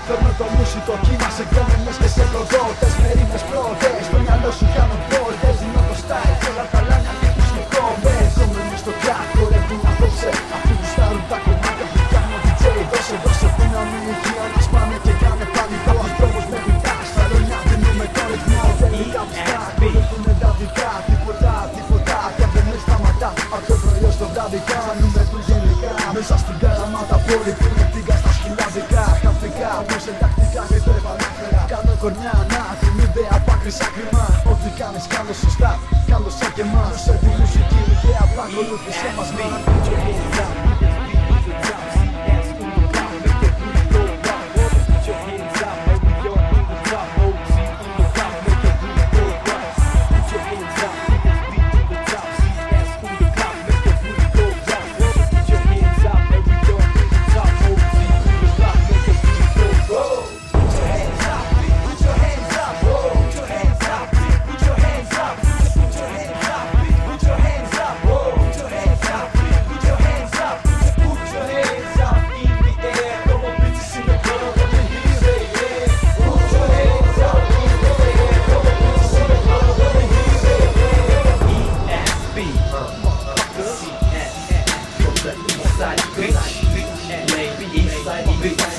Φέρνω το μουσικό κύμα σε γκόμενες και σε προδότες. Μερίδες πρώτες, στο μυαλό σου κάνω πόρτες. Δίνω το style και όλα τα λάνια και τους λεκόβες. Κόμμενοι στο track, χορεύουν απόψε. Αυτοί που στάρουν τα κομμάτια που κάνω DJ. Δώσε που να μην οικειώνεις, πάμε και κάνε πάλι το. Ανθρώπους με κουτά, στα ρολιά δίνουμε το ρυθμό. Τελικά πιστά, χορεύουνε τα δικά. Τίποτα, κι αν δεν σταματά. Από το πρωί στο βράδυ κάνουμε του γενικά. Μέσα στην καραμάτα πόλη που είναι τίγκα στα σκυλαδικά. Χαφικά, όμως εντακτικά και το επανέφερα. Κάνω κορνιά να θυμούνται από άκρη σ' άκρημα. Ό,τι κάνεις κάνω σωστά, κάνω σαν και εμάς. Σε τη μουσική και απλά ακολούθησέ μας. Bitch, bitch, bitch, bitch, bitch, bitch, bitch, bitch, bitch, bitch, bitch,